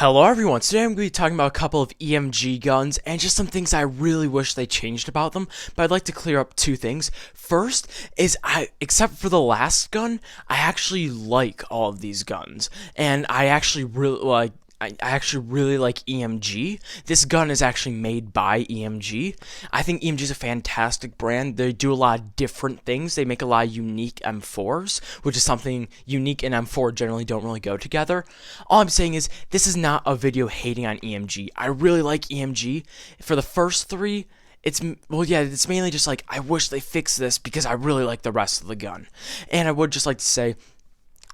Hello everyone, today I'm going to be talking about a couple of EMG guns and just some things I really wish they changed about them, but I'd like to clear up two things. First is except for the last gun, I actually like all of these guns, and I actually really like EMG. This gun is actually made by EMG. I think EMG is a fantastic brand. They do a lot of different things. They make a lot of unique M4s, which is something unique and M4 generally don't really go together. All I'm saying is this is not a video hating on EMG. I really like EMG. For the first three, it's mainly just like I wish they fixed this because I really like the rest of the gun. And I would just like to say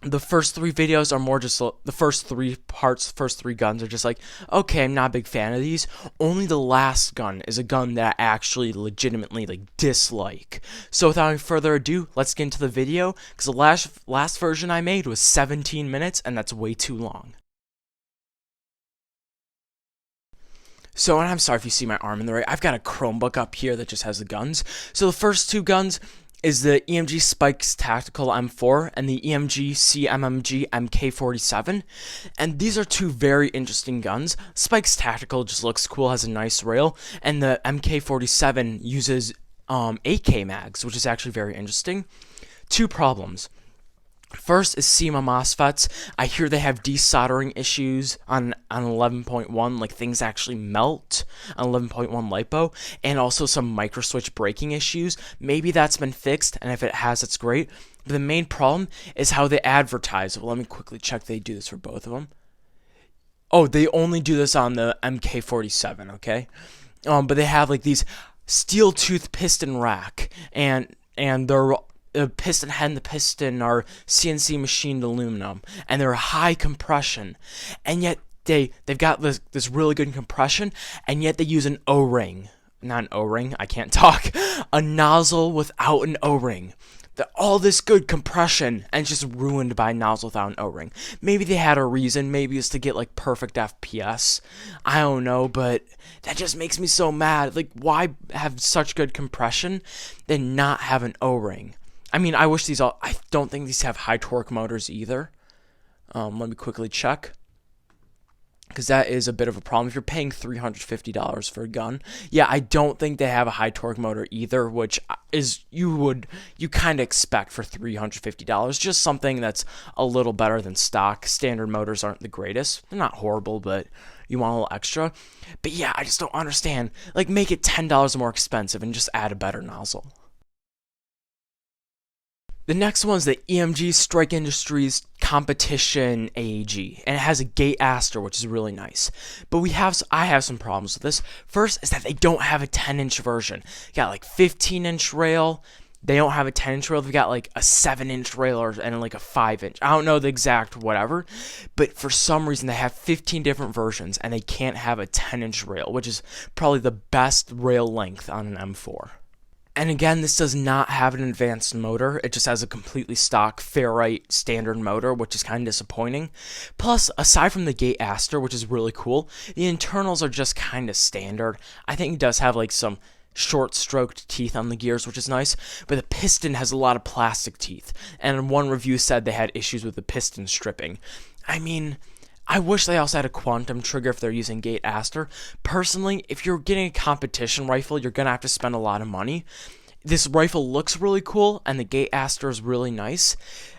the first three videos are more just the first three parts, first three guns are just like, okay, I'm not a big fan of these. Only the last gun is a gun that I actually legitimately dislike. So without any further ado, let's get into the video, because the last version I made was 17 minutes, and that's way too long. So, and I'm sorry if you see my arm in the way. I've got a Chromebook up here that just has the guns. So the first two guns is the EMG Spikes Tactical M4 and the EMG CMMG MK47, and these are two very interesting guns. Spikes Tactical just looks cool, has a nice rail, and the MK47 uses AK mags, which is actually very interesting. Two problems. First is CMOS MOSFETs. I hear they have desoldering issues on 11.1, like things actually melt on 11.1 LiPo, and also some microswitch breaking issues. Maybe that's been fixed, and if it has, it's great. But the main problem is how they advertise. Well, let me quickly check they do this for both of them. Oh, they only do this on the MK47, okay? But they have like these steel tooth piston rack, and they're the piston head and the piston are CNC machined aluminum, and they're high compression, and yet they've got this really good compression, and yet they use an O-ring, not an O-ring, I can't talk, a nozzle without an O-ring. All this good compression, and it's just ruined by a nozzle without an O-ring. Maybe they had a reason, maybe it's to get like perfect FPS, I don't know, but that just makes me so mad. Like, why have such good compression then not have an O-ring? I mean, I wish these I don't think these have high torque motors either. Let me quickly check, because that is a bit of a problem. If you're paying $350 for a gun, yeah, I don't think they have a high torque motor either, which is you kind of expect for $350. Just something that's a little better than stock. Standard motors aren't the greatest. They're not horrible, but you want a little extra. But yeah, I just don't understand. Like, make it $10 more expensive and just add a better nozzle. The next one is the EMG Strike Industries Competition AEG, and it has a Gate Aster, which is really nice. But I have some problems with this. First is that they don't have a 10-inch version. You got like 15-inch rail. They don't have a 10-inch rail. They've got like a 7-inch rail and like a 5-inch. I don't know the exact whatever, but for some reason they have 15 different versions, and they can't have a 10-inch rail, which is probably the best rail length on an M4. And again, this does not have an advanced motor. It just has a completely stock ferrite standard motor, which is kind of disappointing. Plus, aside from the Gate Aster, which is really cool, the internals are just kind of standard. I think it does have like some short-stroked teeth on the gears, which is nice, but the piston has a lot of plastic teeth. And one review said they had issues with the piston stripping. I mean, I wish they also had a quantum trigger if they're using Gate Aster. Personally, if you're getting a competition rifle, you're going to have to spend a lot of money. This rifle looks really cool, and the Gate Aster is really nice.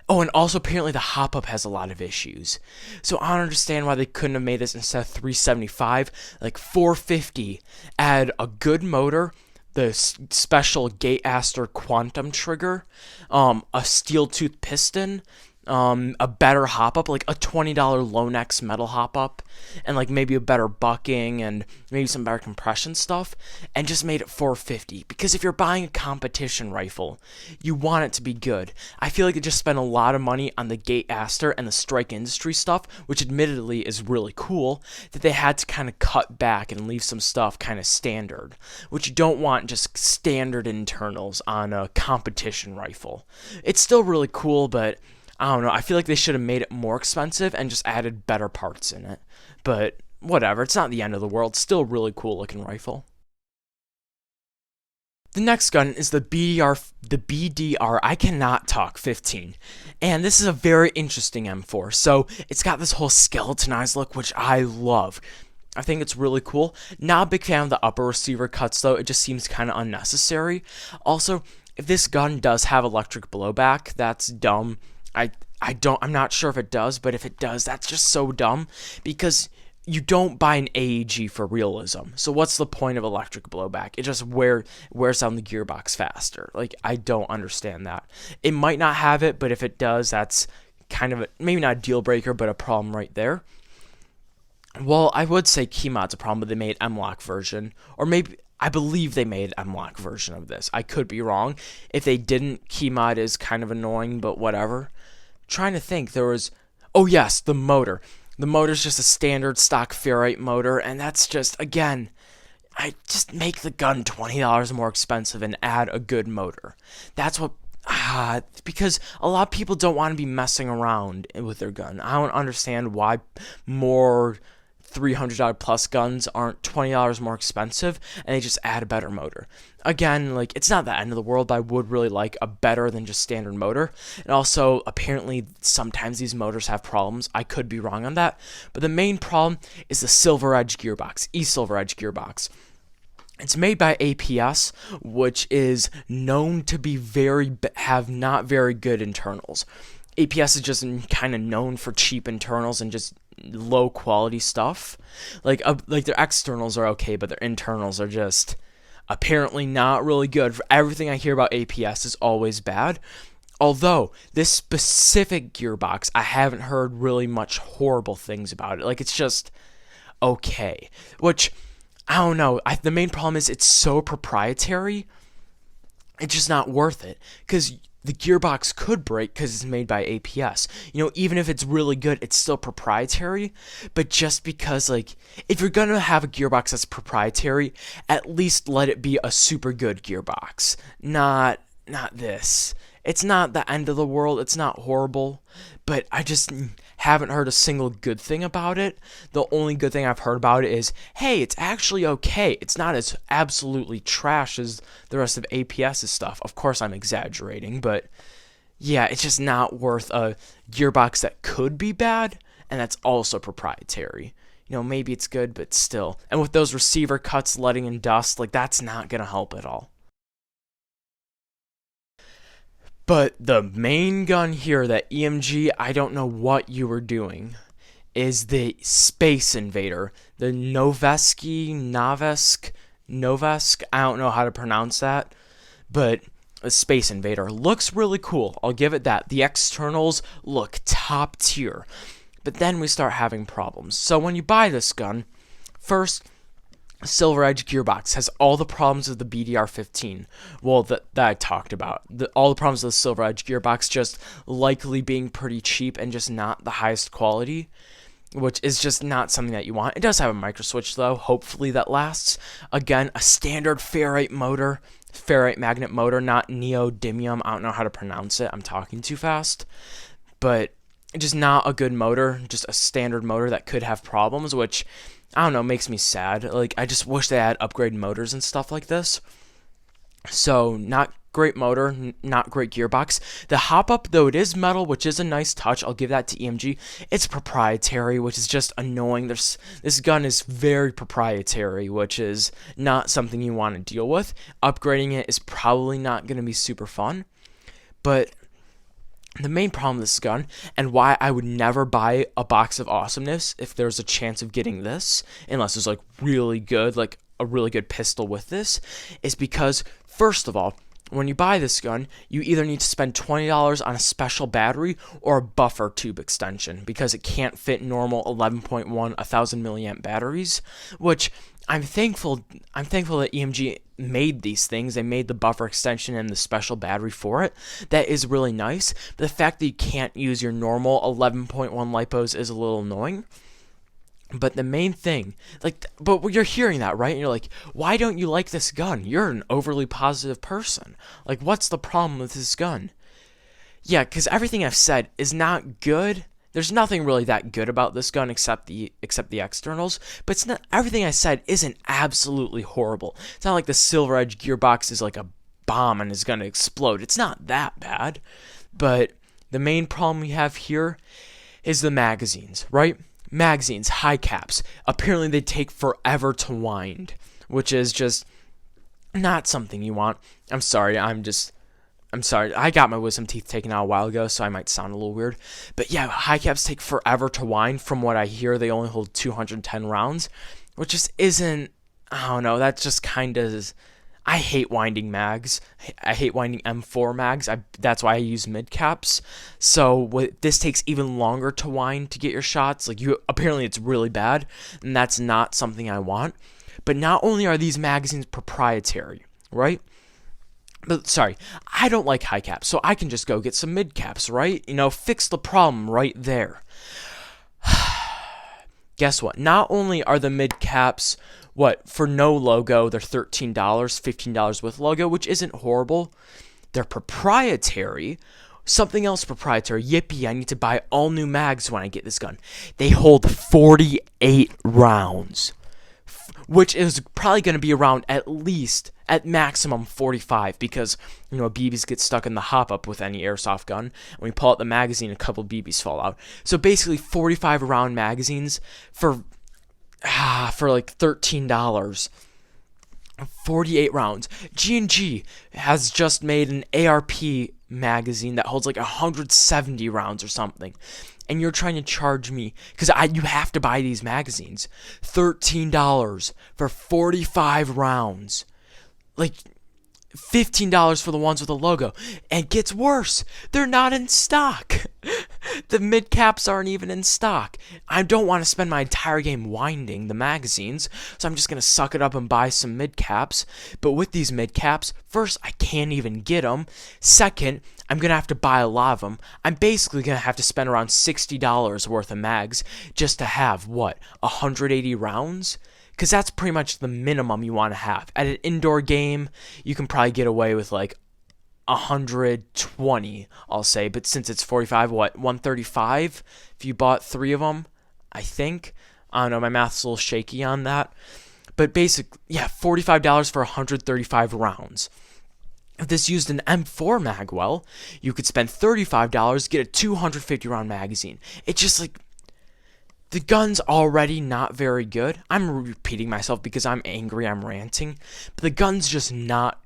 Oh, and also apparently the hop-up has a lot of issues. So I don't understand why they couldn't have made this instead of $375, like $450. Add a good motor, the special Gate Aster quantum trigger, a steel tooth piston, a better hop-up, like a $20 Lonex metal hop-up, and like maybe a better bucking and maybe some better compression stuff, and just made it $450. Because if you're buying a competition rifle, you want it to be good. I feel like they just spent a lot of money on the Gate Aster and the Strike Industry stuff, which admittedly is really cool, that they had to kind of cut back and leave some stuff kind of standard, which you don't want just standard internals on a competition rifle. It's still really cool, but I don't know, I feel like they should have made it more expensive and just added better parts in it. But whatever, it's not the end of the world. Still a really cool looking rifle. The next gun is the BDR, I cannot talk, 15. And this is a very interesting M4. So it's got this whole skeletonized look, which I love. I think it's really cool. Not a big fan of the upper receiver cuts though. It just seems kind of unnecessary. Also, if this gun does have electric blowback, that's dumb. I'm not sure if it does, but if it does, that's just so dumb because you don't buy an AEG for realism. So what's the point of electric blowback? It just wears down the gearbox faster. Like, I don't understand that. It might not have it, but if it does, that's kind of maybe not a deal breaker, but a problem right there. Well, I would say Keymod's a problem, but they made M-Lock version, or maybe I believe they made M-Lock version of this. I could be wrong. If they didn't, Keymod is kind of annoying, but whatever. Trying to think, there was, oh yes, the motor. The motor's just a standard stock ferrite motor, and that's just, again, I just make the gun $20 more expensive and add a good motor. That's what, because a lot of people don't want to be messing around with their gun. I don't understand why more $300 plus guns aren't $20 more expensive and they just add a better motor. Again, like, it's not the end of the world, but I would really like a better than just standard motor. And also, apparently, sometimes these motors have problems. I could be wrong on that. But the main problem is the Silver Edge gearbox, Silver Edge gearbox. It's made by APS, which is known to be have not very good internals. APS is just kind of known for cheap internals and just low quality stuff. Like their externals are okay, but their internals are just apparently not really good. Everything I hear about APS is always bad. Although this specific gearbox, I haven't heard really much horrible things about it. Like, it's just okay, which I don't know. The main problem is it's so proprietary. It's just not worth it because the gearbox could break because it's made by APS. You know, even if it's really good, it's still proprietary. But just because, like, if you're going to have a gearbox that's proprietary, at least let it be a super good gearbox. Not this. It's not the end of the world. It's not horrible. But I just haven't heard a single good thing about it. The only good thing I've heard about it is, hey, it's actually okay. It's not as absolutely trash as the rest of APS's stuff. Of course, I'm exaggerating, but yeah, it's just not worth a gearbox that could be bad, and that's also proprietary. You know, maybe it's good, but still. And with those receiver cuts letting in dust, like, that's not going to help at all. But the main gun here, that EMG, I don't know what you were doing, is the Space Invader. The Novesk, I don't know how to pronounce that, but the Space Invader looks really cool. I'll give it that. The externals look top tier. But then we start having problems. So when you buy this gun, first, Silver Edge gearbox has all the problems of the BDR-15. Well, that I talked about. All the problems of the Silver Edge gearbox, just likely being pretty cheap and just not the highest quality, which is just not something that you want. It does have a micro switch though. Hopefully that lasts. Again, a standard ferrite motor, ferrite magnet motor, not neodymium. I don't know how to pronounce it. I'm talking too fast. But just not a good motor. Just a standard motor that could have problems, which, I don't know, makes me sad. Like, I just wish they had upgrade motors and stuff like this. So, not great motor, not great gearbox. The hop-up, though it is metal, which is a nice touch, I'll give that to EMG. It's proprietary, which is just annoying. This gun is very proprietary, which is not something you want to deal with. Upgrading it is probably not going to be super fun. But the main problem with this gun, and why I would never buy a box of awesomeness if there's a chance of getting this, unless it's like really good, like a really good pistol with this, is because, first of all, when you buy this gun, you either need to spend $20 on a special battery or a buffer tube extension because it can't fit normal 11.1 1000 milliamp batteries, which I'm thankful that EMG made these things. They made the buffer extension and the special battery for it. That is really nice. But the fact that you can't use your normal 11.1 lipos is a little annoying. But the main thing, but you're hearing that, right? And you're like, why don't you like this gun? You're an overly positive person. Like, what's the problem with this gun? Yeah, because everything I've said is not good, There's nothing really that good about this gun except the externals, but it's not, everything I said isn't absolutely horrible. It's not like the Silver Edge gearbox is like a bomb and is going to explode. It's not that bad. But the main problem we have here is the magazines, right? Magazines, high caps. Apparently they take forever to wind, which is just not something you want. I'm sorry. I got my wisdom teeth taken out a while ago, so I might sound a little weird. But yeah, high caps take forever to wind. From what I hear, they only hold 210 rounds, which just isn't, I don't know, that just kind of, I hate winding mags. I hate winding M4 mags. That's why I use mid caps. So this takes even longer to wind to get your shots. Like, apparently it's really bad, and that's not something I want. But not only are these magazines proprietary, right? But sorry, I don't like high caps, so I can just go get some mid caps, right? Fix the problem right there. Guess what? Not only are the mid caps, for no logo, they're $13, $15 with logo, which isn't horrible. They're proprietary. Something else proprietary. Yippee, I need to buy all new mags when I get this gun. They hold 48 rounds, which is probably going to be around at maximum 45, because BBs get stuck in the hop-up with any airsoft gun. When you pull out the magazine, a couple BBs fall out. So basically 45 round magazines for like $13. 48 rounds. G&G has just made an ARP magazine that holds like 170 rounds or something. And you're trying to charge me, because you have to buy these magazines, $13 for 45 rounds. Like, $15 for the ones with the logo. And it gets worse. They're not in stock. The mid caps aren't even in stock. I don't want to spend my entire game winding the magazines, so I'm just going to suck it up and buy some mid caps. But with these mid caps, first, I can't even get them. Second, I'm going to have to buy a lot of them. I'm basically going to have to spend around $60 worth of mags just to have, 180 rounds? Because that's pretty much the minimum you want to have. At an indoor game, you can probably get away with like 120, I'll say. But since it's 45, 135 if you bought 3 of them, I think. I don't know, my math's a little shaky on that. But basically, yeah, $45 for 135 rounds. If this used an M4 mag, you could spend $35, get a 250 round magazine. It's just like, the gun's already not very good. I'm repeating myself because I'm angry, I'm ranting. But the gun's just not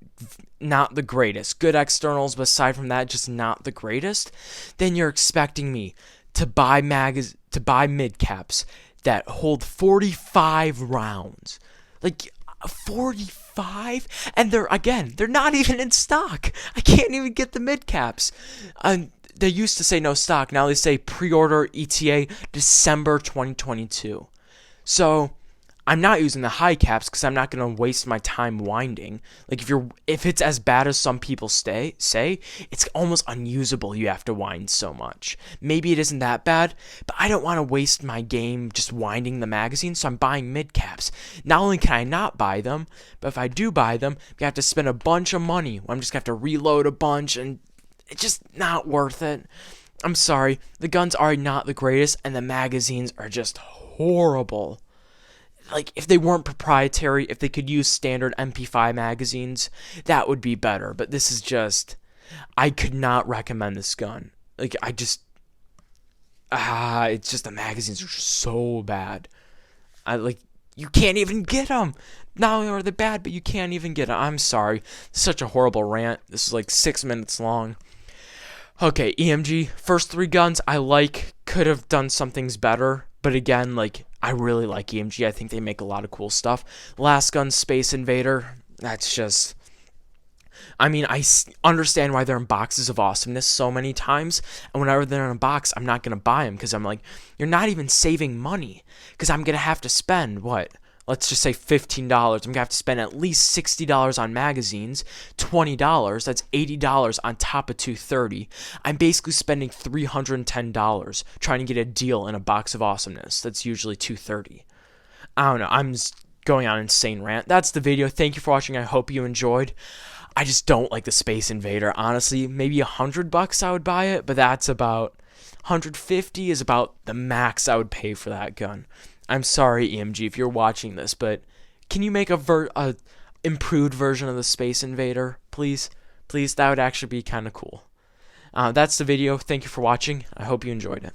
the greatest. Good externals, but aside from that, just not the greatest. Then you're expecting me to buy mid caps that hold 45 rounds. Like, 45? And they're not even in stock. I can't even get the mid caps. They used to say no stock. Now they say pre-order ETA December 2022. So I'm not using the high caps because I'm not going to waste my time winding. Like, if it's as bad as some people say, it's almost unusable. You have to wind so much. Maybe it isn't that bad, but I don't want to waste my game just winding the magazine, so I'm buying mid caps. Not only can I not buy them, but if I do buy them, I have to spend a bunch of money. I'm just going to have to reload a bunch, and it's just not worth it. I'm sorry. The guns are not the greatest, and the magazines are just horrible. Like, if they weren't proprietary, if they could use standard MP5 magazines, that would be better. But this is just, I could not recommend this gun. Like, it's just the magazines are so bad. You can't even get them. Not only are they bad, but you can't even get them. I'm sorry. Such a horrible rant. This is like 6 minutes long. Okay, EMG, first 3 guns I like, could have done some things better, but again, I really like EMG. I think they make a lot of cool stuff. Last gun, Space Invader, that's just, I understand why they're in boxes of awesomeness so many times, and whenever they're in a box, I'm not going to buy them, because I'm like, you're not even saving money, because I'm going to have to spend, let's just say $15. I'm going to have to spend at least $60 on magazines, $20, that's $80 on top of $230. I'm basically spending $310 trying to get a deal in a box of awesomeness. That's usually $230. I don't know, I'm just going on an insane rant. That's the video. Thank you for watching. I hope you enjoyed. I just don't like the Space Invader. Honestly, maybe $100 I would buy it, but that's about 150 is about the max I would pay for that gun. I'm sorry, EMG, if you're watching this, but can you make a improved version of the Space Invader, please? Please, that would actually be kind of cool. That's the video. Thank you for watching. I hope you enjoyed it.